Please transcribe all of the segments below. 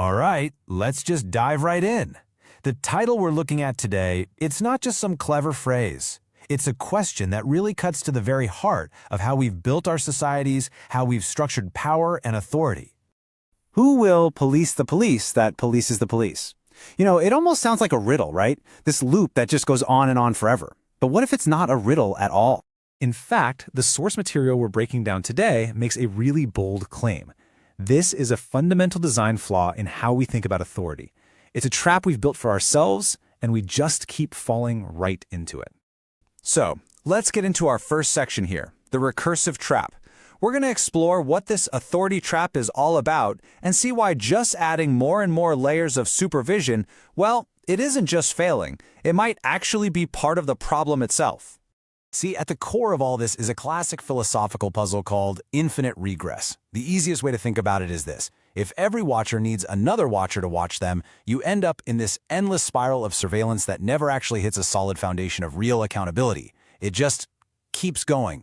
All right, let's just dive right in. The title we're looking at today, it's not just some clever phrase. It's a question that really cuts to the very heart of how we've built our societies, how we've structured power and authority. Who will police the police that polices the police? It almost sounds like a riddle, right? This loop that just goes on and on forever. But what if it's not a riddle at all? In fact, the source material we're breaking down today makes a really bold claim. This is a fundamental design flaw in how we think about authority. It's a trap we've built for ourselves, and we just keep falling right into it. So, let's get into our first section here, the recursive trap. We're going to explore what this authority trap is all about and see why just adding more and more layers of supervision, well, it isn't just failing. It might actually be part of the problem itself. See, at the core of all this is a classic philosophical puzzle called infinite regress. The easiest way to think about it is this. If every watcher needs another watcher to watch them, you end up in this endless spiral of surveillance that never actually hits a solid foundation of real accountability. It just keeps going.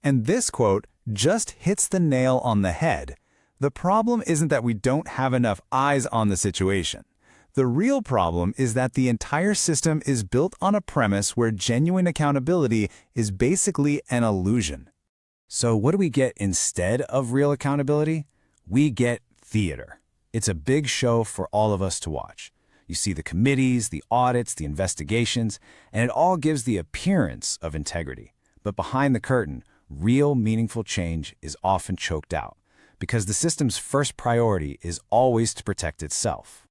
And this quote just hits the nail on the head. The problem isn't that we don't have enough eyes on the situation. The real problem is that the entire system is built on a premise where genuine accountability is basically an illusion. So what do we get instead of real accountability? We get theater. It's a big show for all of us to watch. You see the committees, the audits, the investigations, and it all gives the appearance of integrity. But behind the curtain, real meaningful change is often choked out because the system's first priority is always to protect itself.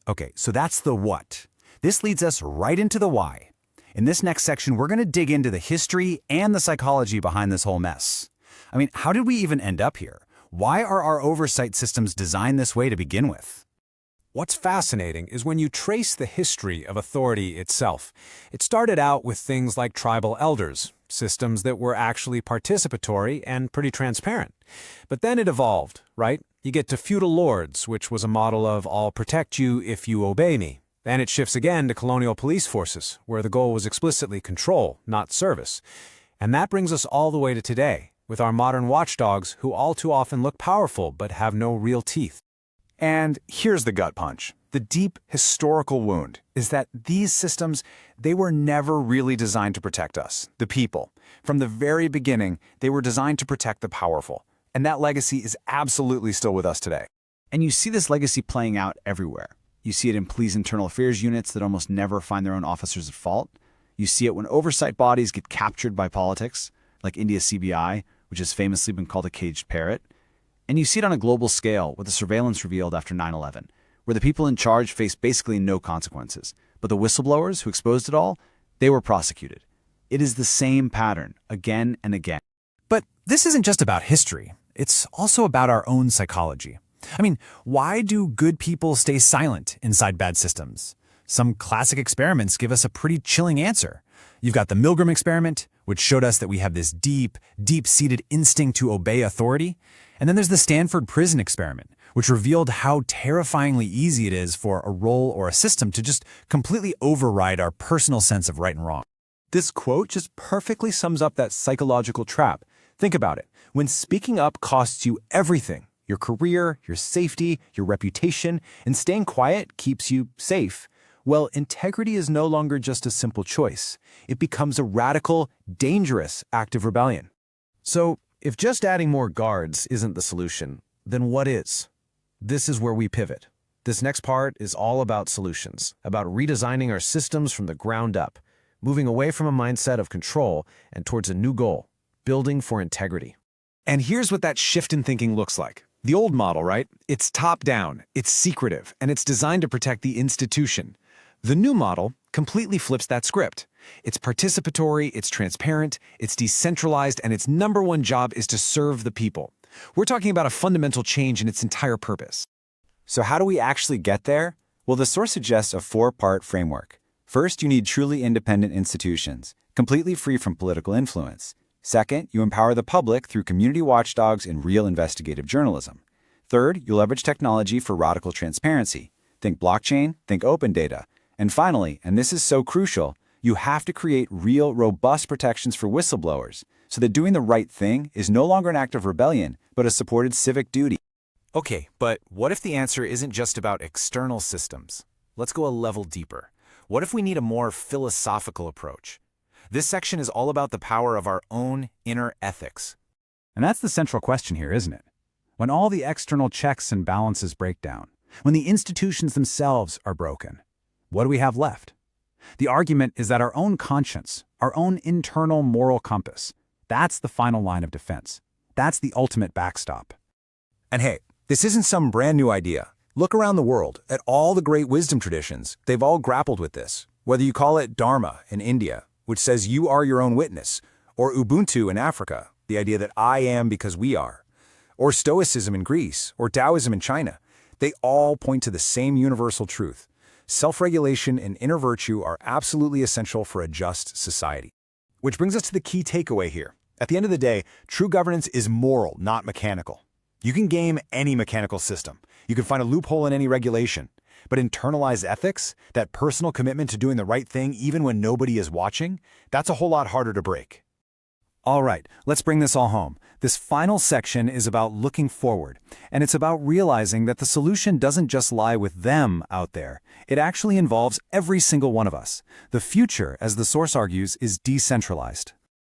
Okay, so that's the what. This leads us right into the why. In this next section, we're going to dig into the history and the psychology behind this whole mess. I mean, how did we even end up here? Why are our oversight systems designed this way to begin with? What's fascinating is when you trace the history of authority itself. It started out with things like tribal elders, systems that were actually participatory and pretty transparent. But then it evolved, right? You get to feudal lords, which was a model of I'll protect you if you obey me. Then it shifts again to colonial police forces, where the goal was explicitly control, not service. And that brings us all the way to today, with our modern watchdogs who all too often look powerful but have no real teeth. And here's the gut punch. The deep historical wound is that these systems, they were never really designed to protect us, the people. From the very beginning, they were designed to protect the powerful. And that legacy is absolutely still with us today. And you see this legacy playing out everywhere. You see it in police internal affairs units that almost never find their own officers at fault. You see it when oversight bodies get captured by politics, like India's CBI, which has famously been called a caged parrot. And you see it on a global scale with the surveillance revealed after 9/11, where the people in charge faced basically no consequences. But the whistleblowers who exposed it all, they were prosecuted. It is the same pattern, again and again. But this isn't just about history. It's also about our own psychology. I mean, why do good people stay silent inside bad systems? Some classic experiments give us a pretty chilling answer. You've got the Milgram experiment, which showed us that we have this deep-seated instinct to obey authority. And then there's the Stanford prison experiment, which revealed how terrifyingly easy it is for a role or a system to just completely override our personal sense of right and wrong. This quote just perfectly sums up that psychological trap. Think about it. When speaking up costs you everything, your career, your safety, your reputation, and staying quiet keeps you safe, well, integrity is no longer just a simple choice. It becomes a radical, dangerous act of rebellion. So, if just adding more guards isn't the solution, then what is? This is where we pivot. This next part is all about solutions, about redesigning our systems from the ground up, moving away from a mindset of control and towards a new goal, building for integrity. And here's what that shift in thinking looks like. The old model, right? It's top-down, it's secretive, and it's designed to protect the institution. The new model completely flips that script. It's participatory, it's transparent, it's decentralized, and its number one job is to serve the people. We're talking about a fundamental change in its entire purpose. So how do we actually get there? Well, the source suggests a four-part framework. First, you need truly independent institutions, completely free from political influence. Second, you empower the public through community watchdogs and real investigative journalism. Third, you leverage technology for radical transparency. Think blockchain, think open data. And finally, and this is so crucial, you have to create real, robust protections for whistleblowers so that doing the right thing is no longer an act of rebellion, but a supported civic duty. Okay, but what if the answer isn't just about external systems? Let's go a level deeper. What if we need a more philosophical approach? This section is all about the power of our own inner ethics. And that's the central question here, isn't it? When all the external checks and balances break down, when the institutions themselves are broken, what do we have left? The argument is that our own conscience, our own internal moral compass, that's the final line of defense. That's the ultimate backstop. And hey, this isn't some brand new idea. Look around the world at all the great wisdom traditions. They've all grappled with this. Whether you call it dharma in India, which says you are your own witness, or Ubuntu in Africa, the idea that I am because we are, or Stoicism in Greece, or Taoism in China, they all point to the same universal truth. Self-regulation and inner virtue are absolutely essential for a just society. Which brings us to the key takeaway here. At the end of the day, true governance is moral, not mechanical. You can game any mechanical system. You can find a loophole in any regulation. But internalized ethics, that personal commitment to doing the right thing even when nobody is watching, that's a whole lot harder to break. All right, let's bring this all home. This final section is about looking forward, and it's about realizing that the solution doesn't just lie with them out there. It actually involves every single one of us. The future, as the source argues, is decentralized.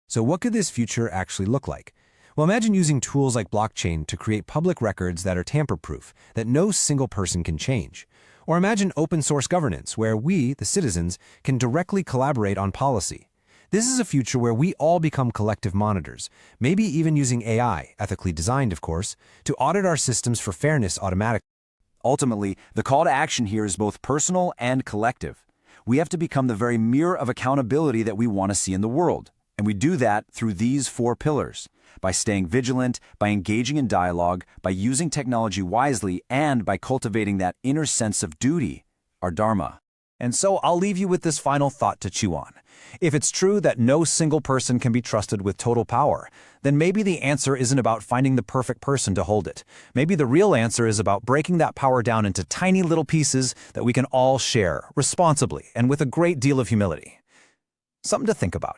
So what could this future actually look like? Well, imagine using tools like blockchain to create public records that are tamper-proof, that no single person can change. Or imagine open-source governance, where we, the citizens, can directly collaborate on policy. This is a future where we all become collective monitors, maybe even using AI, ethically designed of course, to audit our systems for fairness automatically. Ultimately, the call to action here is both personal and collective. We have to become the very mirror of accountability that we want to see in the world. And we do that through these 4 pillars: by staying vigilant, by engaging in dialogue, by using technology wisely, and by cultivating that inner sense of duty, our dharma. And so I'll leave you with this final thought to chew on. If it's true that no single person can be trusted with total power, then maybe the answer isn't about finding the perfect person to hold it. Maybe the real answer is about breaking that power down into tiny little pieces that we can all share responsibly and with a great deal of humility. Something to think about.